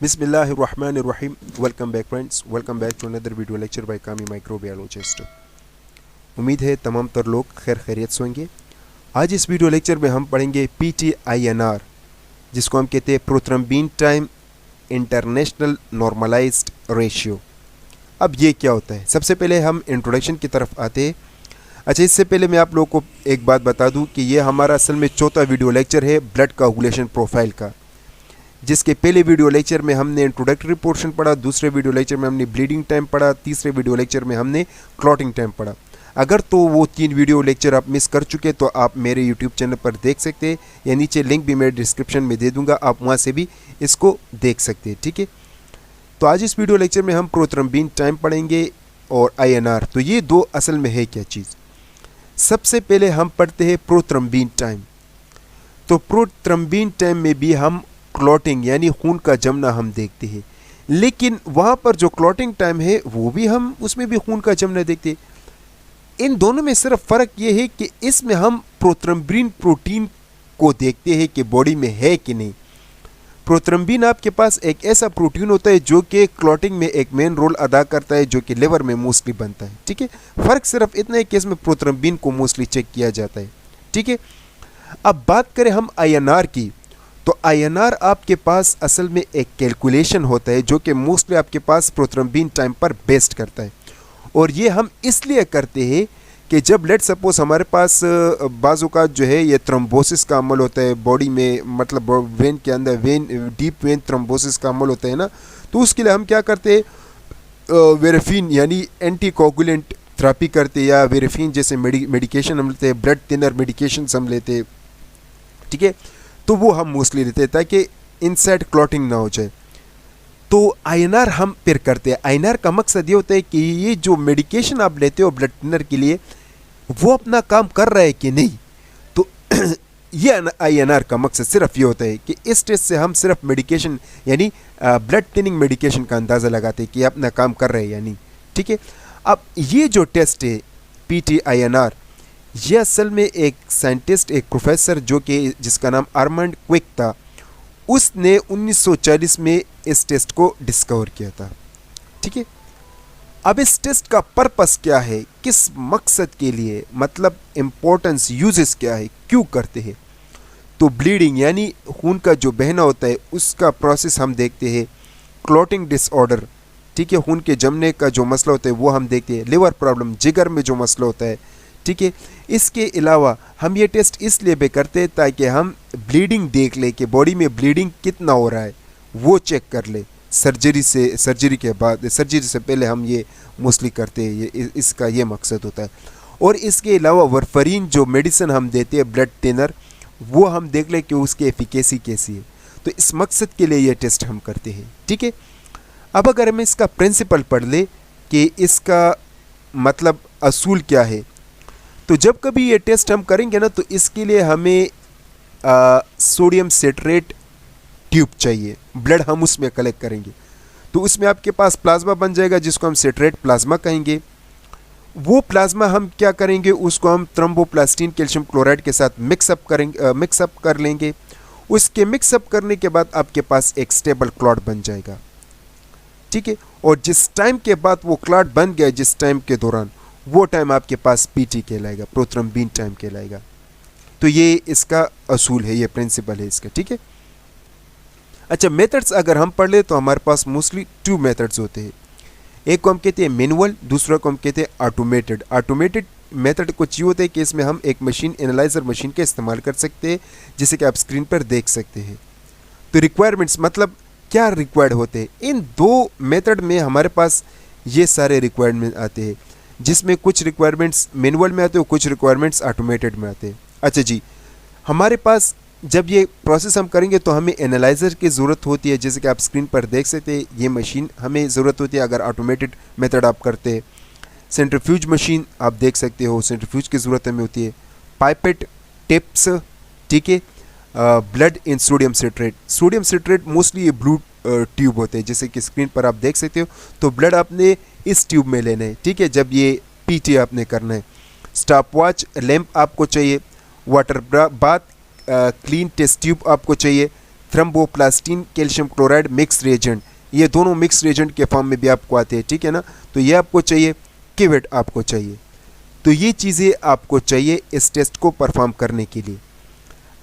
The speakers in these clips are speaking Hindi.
Bismillahirrahmanirrahim. Welcome back friends. Welcome back to another video lecture by Kami Microbiologist. उम्मीद है तमाम तर लोग खैर खैरियत से होंगे। आज इस वीडियो लेक्चर में हम पढ़ेंगे PTINR, जिसको हम कहते हैं prothrombin time international normalised ratio. अब ये क्या होता है, सबसे पहले हम इंट्रोडक्शन की तरफ आते हैं। अच्छा, इससे पहले मैं आप लोगों को एक बात बता दूं कि ये हमारा असल में चौथा वीडियो लेक्चर है ब्लड कोagulation प्रोफाइल का, जिसके पहले वीडियो लेक्चर में हमने इंट्रोडक्टरी पोर्शन पढ़ा, दूसरे वीडियो लेक्चर में हमने ब्लीडिंग टाइम पढ़ा, तीसरे वीडियो लेक्चर में हमने क्लॉटिंग टाइम पढ़ा। अगर तो वो 3 वीडियो लेक्चर आप मिस कर चुके तो आप मेरे यूट्यूब चैनल पर देख सकते हैं, या नीचे लिंक भी मैं डिस्क्रिप्शन में दे दूंगा, आप वहाँ से भी इसको देख सकते हैं। ठीक है, तो आज इस वीडियो लेक्चर में हम प्रोथ्रम्बिन टाइम पढ़ेंगे और INR। तो ये दो असल में है क्या चीज़। सबसे पहले हम पढ़ते हैं प्रोथ्रम्बिन टाइम। तो प्रोथ्रम्बिन टाइम में भी हम क्लॉटिंग यानी खून का जमना हम देखते हैं, लेकिन वहाँ पर जो क्लॉटिंग टाइम है वो भी हम उसमें भी खून का जमना देखते हैं। इन दोनों में सिर्फ फ़र्क ये है कि इसमें हम प्रोथ्रम्बिन प्रोटीन को देखते हैं कि बॉडी में है कि नहीं। प्रोथ्रम्बिन आपके पास एक ऐसा प्रोटीन होता है जो कि क्लॉटिंग में एक मेन रोल अदा करता है, जो कि लिवर में मोस्टली बनता है। ठीक है, फ़र्क सिर्फ इतना है कि इसमें प्रोथ्रम्बिन को मोस्टली चेक किया जाता है। ठीक है, अब बात करें हम INR की, तो INR आपके पास असल में एक कैलकुलेशन होता है जो कि मोस्टली आपके पास प्रोथ्रम्बिन टाइम पर बेस्ड करता है। और ये हम इसलिए करते हैं कि जब लेट सपोज हमारे पास बाजू का जो है ये थ्रोम्बोसिस का अमल होता है बॉडी में, मतलब वेन के अंदर डीप वेन थ्रोम्बोसिस का अमल होता है ना, तो उसके लिए हम क्या करते हैं, वेरेफिन यानी एंटी कोगुलेंट थेरेपी करते हैं, या वेरेफिन जैसे मेडिकेशन हम लेते हैं, ब्लड थिनर मेडिकेशन हम लेते हैं। ठीक है, तो वो हम मोस्टली लेते हैं ताकि इनसाइड क्लॉटिंग ना हो जाए। तो INR हम फिर करते हैं। INR का मकसद ये होता है कि ये जो मेडिकेशन आप लेते हो ब्लड थिनर के लिए, वो अपना काम कर रहा है कि नहीं। तो ये INR का मकसद सिर्फ ये होता है कि इस टेस्ट से हम सिर्फ मेडिकेशन यानी ब्लड थिनिंग मेडिकेशन का अंदाज़ा लगाते हैं कि ये अपना काम कर रहे हैं या नहीं। ठीक है, अब ये जो टेस्ट है PTINR, ये असल में एक साइंटिस्ट, एक प्रोफेसर जो कि जिसका नाम आर्मंड क्विक था, उसने 1940 में इस टेस्ट को डिस्कवर किया था। ठीक है, अब इस टेस्ट का पर्पस क्या है, किस मकसद के लिए, मतलब इम्पोर्टेंस, यूजेस क्या है, क्यों करते हैं। तो ब्लीडिंग यानी खून का जो बहना होता है उसका प्रोसेस हम देखते हैं, क्लॉटिंग डिसऑर्डर, ठीक है, खून के जमने का जो मसला होता है वो हम देखते हैं, लिवर प्रॉब्लम, जिगर में जो मसला होता है। ठीक है, इसके अलावा हम ये टेस्ट इसलिए भी करते हैं ताकि हम ब्लीडिंग देख ले कि बॉडी में ब्लीडिंग कितना हो रहा है, वो चेक कर ले। सर्जरी के बाद, सर्जरी से पहले हम ये मोस्टली करते हैं, ये इसका ये मकसद होता है। और इसके अलावा वारफरीन जो मेडिसिन हम देते हैं ब्लड थिनर, वो हम देख ले कि उसकी एफिकेसी कैसी है। तो इस मकसद के लिए ये टेस्ट हम करते हैं। ठीक है, अब अगर हम इसका प्रिंसिपल पढ़ ले कि इसका मतलब असूल क्या है, तो जब कभी ये टेस्ट हम करेंगे ना, तो इसके लिए हमें सोडियम सिट्रेट ट्यूब चाहिए। ब्लड हम उसमें कलेक्ट करेंगे, तो उसमें आपके पास प्लाज्मा बन जाएगा जिसको हम सिट्रेट प्लाज्मा कहेंगे। वो प्लाज्मा हम क्या करेंगे, उसको हम थ्रोम्बोप्लास्टिन कैल्शियम क्लोराइड के साथ मिक्सअप कर लेंगे। उसके मिक्सअप करने के बाद आपके पास एक स्टेबल क्लॉट बन जाएगा। ठीक है, और जिस टाइम के बाद वो क्लॉट बन गया, जिस टाइम के दौरान, वो टाइम आपके पास PT कहलाएगा, प्रोथ्रम्बिन टाइम कहलाएगा। तो ये इसका असूल है, ये प्रिंसिपल है इसका। ठीक है, अच्छा, मेथड्स अगर हम पढ़ ले तो हमारे पास मोस्टली 2 मेथड्स होते हैं। एक को हम कहते हैं मैनुअल, दूसरा को हम कहते हैं ऑटोमेटेड। ऑटोमेटेड मेथड कुछ ये होता है कि इसमें हम एक मशीन, एनालाइजर मशीन का इस्तेमाल कर सकते हैं, जिसे कि आप स्क्रीन पर देख सकते हैं। तो रिक्वायरमेंट्स मतलब क्या रिक्वायर्ड होते हैं, इन 2 मेथड में हमारे पास ये सारे रिक्वायरमेंट आते हैं, जिसमें कुछ रिक्वायरमेंट्स मैनुअल में आते हैं, कुछ रिक्वायरमेंट्स ऑटोमेटेड में आते हैं। अच्छा जी, हमारे पास जब ये प्रोसेस हम करेंगे तो हमें एनालाइज़र की ज़रूरत होती है, जैसे कि आप स्क्रीन पर देख सकते हैं, ये मशीन हमें ज़रूरत होती है अगर ऑटोमेटेड मेथड आप करते हैं। सेंट्रीफ्यूज मशीन आप देख सकते हो, सेंट्रीफ्यूज की ज़रूरत हमें होती है। पाइपेट, टिप्स, ठीक है, blood in sodium citrate mostly ये ब्लू ट्यूब होते हैं, जैसे कि स्क्रीन पर आप देख सकते हो। तो ब्लड आपने इस ट्यूब में लेना है। ठीक है, जब ये PT आपने करना है। स्टॉप वॉच लैंप आपको चाहिए, water bath clean test tube आपको चाहिए, thromboplastin calcium chloride mix reagent, ये दोनों मिक्स रिएजेंट के फॉर्म में भी आपको आते हैं, ठीक है ना। तो ये आपको चाहिए, किवेट आपको चाहिए। तो ये चीज़ें आपको चाहिए इस टेस्ट को परफॉर्म करने के लिए।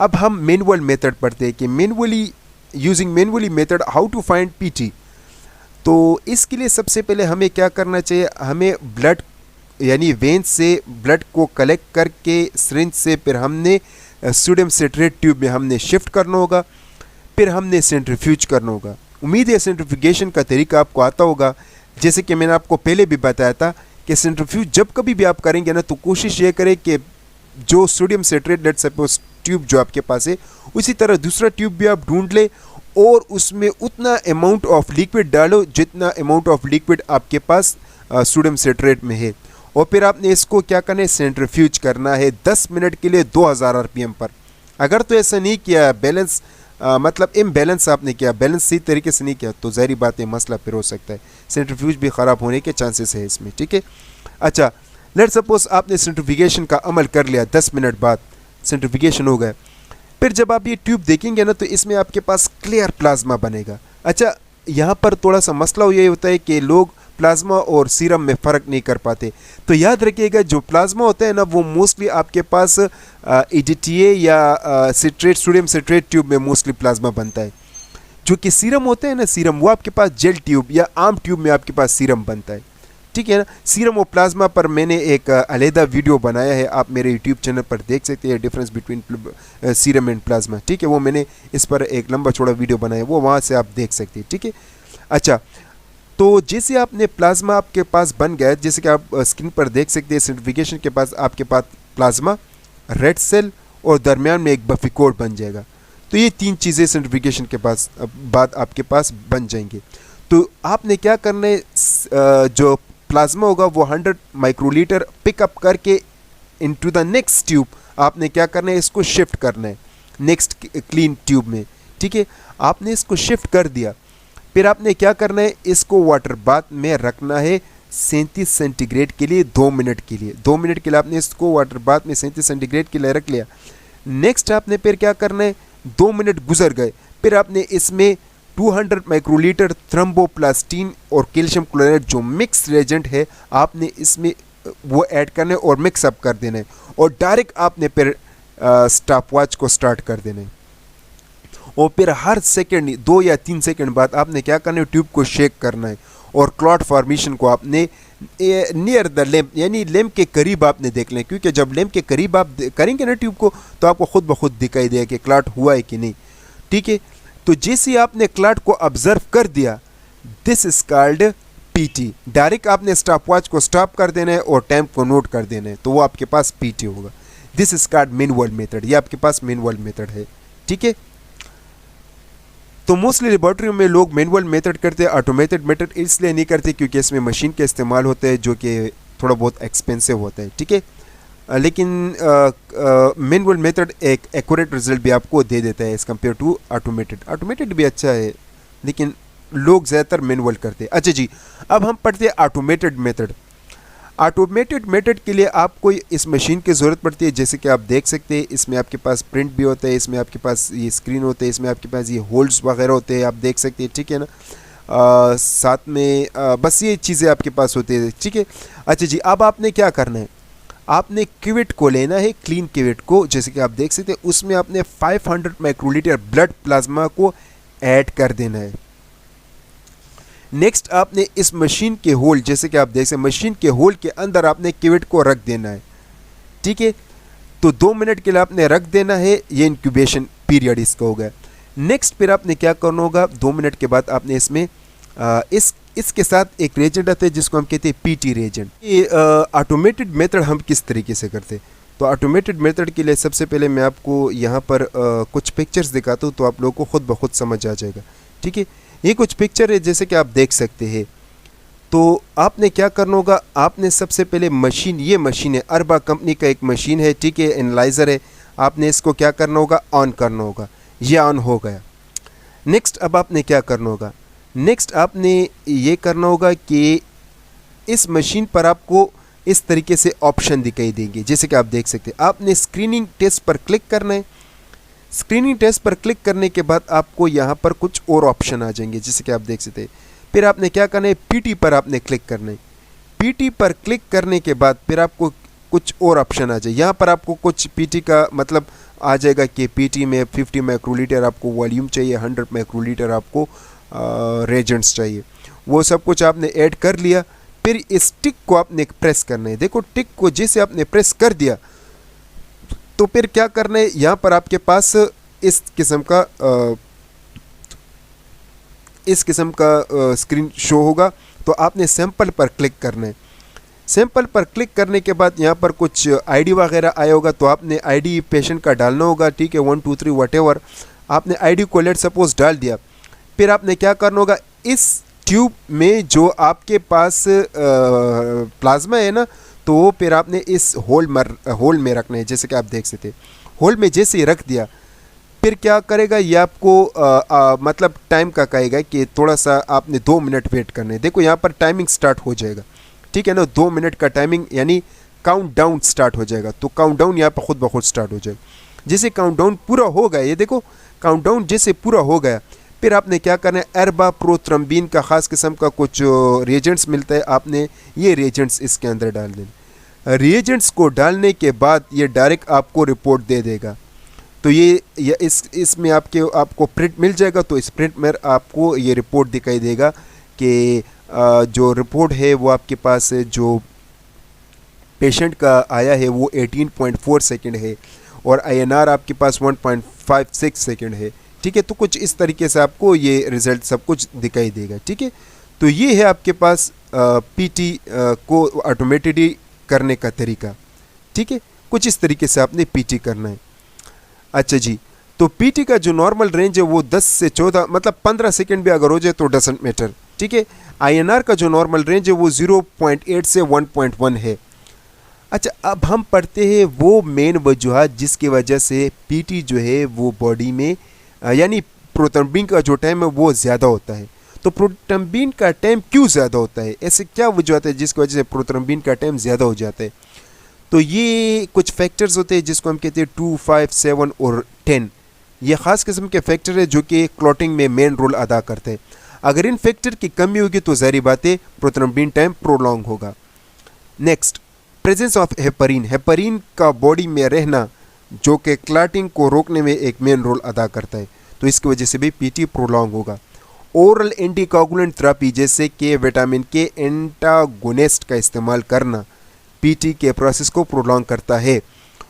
अब हम मैनुअल मेथड पढ़ते हैं कि using manually method how to find PT. तो इसके लिए सबसे पहले हमें क्या करना चाहिए, हमें ब्लड यानी वेन से ब्लड को कलेक्ट करके सिरिंज से फिर हमने सोडियम सिट्रेट ट्यूब में हमने शिफ्ट करना होगा, फिर हमने सेंट्रीफ्यूज करना होगा। उम्मीद है सेंट्रीफ्यूगेशन का तरीका आपको आता होगा। जैसे कि मैंने आपको पहले भी बताया था कि सेंट्रीफ्यूज जब कभी भी आप करेंगे ना, तो कोशिश ये करें कि जो sodium citrate let suppose tube जो आपके पास है, उसी तरह दूसरा ट्यूब भी आप ढूंढ ले और उसमें उतना अमाउंट ऑफ लिक्विड डालो जितना अमाउंट ऑफ लिक्विड आपके पास सोडियम सिट्रेट में है, और फिर आपने इसको क्या करना है, सेंट्रीफ्यूज करना है 10 मिनट के लिए 2000 आरपीएम पर। अगर तो ऐसा नहीं किया, बैलेंस मतलब इम्बैलेंस आपने किया, बैलेंस सही तरीके से नहीं किया, तो ज़ाहिर बात है मसला फिर हो सकता है, सेंट्रीफ्यूज भी ख़राब होने के चांसेस है इसमें, ठीक है। अच्छा, लेट सपोज आपने सेंट्रीफ्यूगेशन का अमल कर लिया, 10 मिनट बाद सेंट्रीफ्यूगेशन हो गया। फिर जब आप ये ट्यूब देखेंगे ना, तो इसमें आपके पास क्लियर प्लाज्मा बनेगा। अच्छा, यहाँ पर थोड़ा सा मसला ये होता है कि लोग प्लाज्मा और सीरम में फ़र्क नहीं कर पाते। तो याद रखिएगा, जो प्लाज्मा होता है ना, वो मोस्टली आपके पास EDTA या सिट्रेट सोडियम सिट्रेट ट्यूब में मोस्टली प्लाज्मा बनता है। जो कि सीरम होता है ना, सीरम वो आपके पास जेल ट्यूब या आम ट्यूब में आपके पास सीरम बनता है, ठीक है ना। सीरम और प्लाज्मा पर मैंने एक अलहदा वीडियो बनाया है, आप मेरे यूट्यूब चैनल पर देख सकते हैं, difference between serum and plasma, ठीक है। वो मैंने इस पर एक लंबा चौड़ा वीडियो बनाया, वो वहाँ से आप देख सकते हैं, ठीक है। अच्छा, तो जैसे आपने प्लाज्मा आपके पास बन गया, जैसे कि आप स्क्रीन पर देख सकते हैं, सेंट्रीफ्यूगेशन के पास आपके पास प्लाज्मा, रेड सेल और दरमियान में एक बफी कोड बन जाएगा। तो ये 3 चीज़ें सेंट्रीफ्यूगेशन के पास बाद आपके पास बन जाएंगे। तो आपने क्या करना है, जो प्लाज्मा होगा वो 100 माइक्रोलीटर पिकअप करके इनटू द नेक्स्ट ट्यूब आपने क्या करना है, इसको शिफ्ट करना है नेक्स्ट क्लीन ट्यूब में, ठीक है। आपने इसको शिफ्ट कर दिया, फिर आपने क्या करना है, इसको वाटर बाथ में रखना है 37 सेंटीग्रेड के लिए 2 मिनट के लिए। 2 मिनट के लिए आपने इसको वाटर बाथ में 37 सेंटीग्रेड के लिए रख लिया। नेक्स्ट आपने फिर क्या करना है, 2 मिनट गुजर गए, फिर आपने इसमें 200 माइक्रोलीटर थ्रम्बोप्लास्टिन और कैल्शियम क्लोराइड जो मिक्स रिएजेंट है, आपने इसमें वो ऐड करना है और मिक्स अप कर देना है, और डायरेक्ट आपने फिर स्टॉप वॉच को स्टार्ट कर देना है। और फिर हर सेकंड 2 या 3 सेकंड बाद आपने क्या करना है, ट्यूब को शेक करना है, और क्लॉट फॉर्मेशन को आपने नियर द लैम्प यानी लैम्प के करीब आपने देख लें, क्योंकि जब लैम्प के करीब आप करेंगे ना ट्यूब को, तो आपको खुद ब खुद दिखाई देगा कि क्लॉट हुआ है कि नहीं, ठीक है। तो जैसे आपने क्लॉट को ऑब्जर्व कर दिया, this is called PT. Direct आपने स्टॉप वॉच को स्टॉप कर देना है और टाइम को नोट कर देना है, तो वो आपके पास पीटी होगा। This is called manual method, ये आपके पास मैनुअल मेथड है, ठीक है। तो मोस्टली लेबॉर्ट्रियों में लोग मैनुअल मेथड करते हैं, ऑटोमेटेड मेथड इसलिए नहीं करते क्योंकि इसमें मशीन का इस्तेमाल होता है जो कि थोड़ा बहुत एक्सपेंसिव होता है, ठीक है। लेकिन मैनुअल मेथड एक एक्यूरेट रिजल्ट भी आपको दे देता है as compare to automated. Automated भी अच्छा है, लेकिन लोग ज़्यादातर मैनुअल करते हैं। अच्छा जी, अब हम पढ़ते हैं ऑटोमेटेड मेथड। ऑटोमेटेड मेथड के लिए आपको इस मशीन की ज़रूरत पड़ती है, जैसे कि आप देख सकते हैं, इसमें आपके पास प्रिंट भी होता है, इसमें आपके पास ये स्क्रीन होते हैं, इसमें आपके पास ये होल्ड्स वगैरह होते हैं, आप देख सकते हैं, ठीक है ना। साथ में बस ये चीज़ें आपके पास होती है, ठीक है। अच्छा जी, अब आपने क्या करना है, आपने क्यूवेट को लेना है, क्लीन क्यूवेट को, जैसे कि आप देख सकते हैं, उसमें आपने 500 माइक्रोलीटर ब्लड प्लाज्मा को ऐड कर देना है। नेक्स्ट आपने इस मशीन के होल, जैसे कि आप देख सकते हैं, मशीन के होल के अंदर आपने क्यूवेट को रख देना है, ठीक है। तो 2 मिनट के लिए आपने रख देना है, ये इंक्यूबेशन पीरियड इसका होगा। नेक्स्ट फिर आपने क्या करना होगा, 2 मिनट के बाद आपने इसमें इसके साथ एक रिएजेंट आता है जिसको हम कहते हैं पीटी रिएजेंट। ये ऑटोमेटेड मेथड हम किस तरीके से करते हैं, तो ऑटोमेटेड मेथड के लिए सबसे पहले मैं आपको यहाँ पर कुछ पिक्चर्स दिखाता हूँ, तो आप लोगों को खुद ब खुद समझ आ जाएगा, ठीक है। ये कुछ पिक्चर है जैसे कि आप देख सकते हैं। तो आपने क्या करना होगा, आपने सबसे पहले मशीन, ये मशीन है अरबा कंपनी का एक मशीन है, ठीक है, एनालाइज़र है। आपने इसको क्या करना होगा, ऑन करना होगा, ये ऑन हो गया। नेक्स्ट अब आपने क्या करना होगा, नेक्स्ट आपने ये करना होगा कि इस मशीन पर आपको इस तरीके से ऑप्शन दिखाई देंगे, जैसे कि आप देख सकते हैं। आपने स्क्रीनिंग टेस्ट पर क्लिक करना है। स्क्रीनिंग टेस्ट पर क्लिक करने के बाद आपको यहाँ पर कुछ और ऑप्शन आ जाएंगे, जैसे कि आप देख सकते हैं। फिर आपने क्या करना है, पीटी पर आपने क्लिक करना है। पीटी पर क्लिक करने के बाद फिर आपको कुछ और ऑप्शन आ जाए। यहाँ पर आपको कुछ पीटी का मतलब आ जाएगा कि पीटी में 50 माइक्रोलीटर आपको वॉल्यूम चाहिए, 100 माइक्रोलीटर आपको रेजेंट्स चाहिए। वो सब कुछ आपने ऐड कर लिया। फिर इस टिक को आपने प्रेस करना है। देखो टिक को जैसे आपने प्रेस कर दिया तो फिर क्या करना है, यहाँ पर आपके पास इस किस्म का स्क्रीन शो होगा। तो आपने सैंपल पर क्लिक करना है। सैंपल पर क्लिक करने के बाद यहाँ पर कुछ आईडी वगैरह आया होगा, तो आपने आईडी पेशेंट का डालना होगा, ठीक है, 1 2 3 वटेवर। आपने आईडी को लेट सपोज डाल दिया। फिर आपने क्या करना होगा, इस ट्यूब में जो आपके पास प्लाज्मा है ना, तो फिर आपने इस होल में रखना है, जैसे कि आप देख सकते हैं। होल में जैसे ही रख दिया फिर क्या करेगा, ये आपको मतलब टाइम का कहेगा कि थोड़ा सा आपने 2 मिनट वेट करना है। देखो यहाँ पर टाइमिंग स्टार्ट हो जाएगा, ठीक है ना, 2 मिनट का टाइमिंग यानी काउंट डाउन स्टार्ट हो जाएगा। तो काउंट डाउन यहाँ पर खुद ब खुद स्टार्ट हो जाएगा। जैसे काउंट डाउन पूरा हो गया, ये देखो काउंट डाउन जैसे पूरा हो गया, फिर आपने क्या करना है, एरबा प्रोथ्रम्बिन का ख़ास किस्म का कुछ रिएजेंट्स मिलता है, आपने ये रिएजेंट्स इसके अंदर डाल देना। रिएजेंट्स को डालने के बाद ये डायरेक्ट आपको रिपोर्ट दे देगा। तो ये इसमें आपको प्रिंट मिल जाएगा। तो इस प्रिंट में आपको ये रिपोर्ट दिखाई देगा कि जो रिपोर्ट है वो आपके पास जो पेशेंट का आया है वो 18.4 सेकंड है और आईएनआर आपके पास 1.56 सेकंड है, ठीक है। तो कुछ इस तरीके से आपको ये रिज़ल्ट सब कुछ दिखाई देगा, ठीक है। तो ये है आपके पास पीटी को ऑटोमेटेडली करने का तरीका, ठीक है। कुछ इस तरीके से आपने पीटी करना है। अच्छा जी, तो पीटी का जो नॉर्मल रेंज है वो 10 से 14 मतलब 15 सेकंड भी अगर हो जाए तो डजंट मैटर, ठीक है। आईएनआर का जो नॉर्मल रेंज है वो 0.8 से 1.1 है। अच्छा, अब हम पढ़ते हैं वो मेन वजूहत जिसकी वजह से पीटी जो है वो बॉडी में यानी प्रोथ्रम्बिन का जो टाइम है वो ज़्यादा होता है। तो प्रोथ्रम्बिन का टाइम क्यों ज़्यादा होता है, ऐसे क्या वजूहत है जिसकी वजह से प्रोथ्रम्बिन का टाइम ज़्यादा हो जाता है। तो ये कुछ फैक्टर्स होते हैं जिसको हम कहते हैं 2, 5, 7 और 10। ये ख़ास किस्म के फैक्टर है जो कि क्लॉटिंग में मेन रोल अदा करते हैं। अगर इन फैक्टर की कमी होगी तो ज़ाहिर बात है प्रोथ्रम्बिन टाइम प्रोलॉन्ग होगा। Next, presence of heparin. Heparin का बॉडी में रहना जो कि क्लॉटिंग को रोकने में एक मेन रोल अदा करता है, तो इसकी वजह से भी पीटी प्रोलॉन्ग होगा। ओरल एंटीकोगुलेंट थेरेपी जैसे कि विटामिन के एंटागोनिस्ट का इस्तेमाल करना पीटी के प्रोसेस को प्रोलॉन्ग करता है।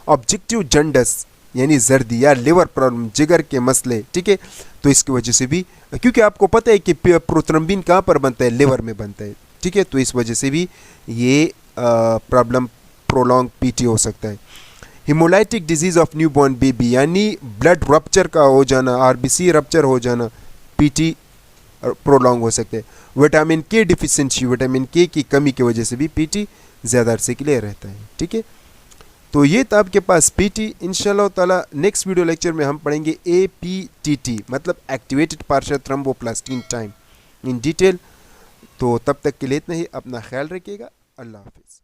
ऑब्जेक्टिव जंडस यानी जर्दी या लिवर प्रॉब्लम, जिगर के मसले, ठीक है, तो इसकी वजह से भी, क्योंकि आपको पता है कि प्रोथ्रम्बिन कहाँ पर बनता है, लिवर में बनता है, ठीक है, तो इस वजह से भी ये प्रॉब्लम प्रोलॉन्ग पीटी हो सकता है। Haemolytic disease of newborn baby यानी ब्लड रप्चर का हो जाना, आरबीसी रप्चर हो जाना, पीटी प्रोलॉन्ग हो सकते हैं। विटामिन के डिफिशिएंसी, विटामिन के की कमी की वजह से भी पीटी ज़्यादा अरसे के लिए रहता है, ठीक है। तो ये था आपके पास पीटी। इंशाल्लाह ताला नेक्स्ट वीडियो लेक्चर में हम पढ़ेंगे APTT मतलब activated partial thromboplastin time in detail. तो तब तक के लिए इतना ही, अपना ख्याल रखिएगा। अल्लाह हाफिज़।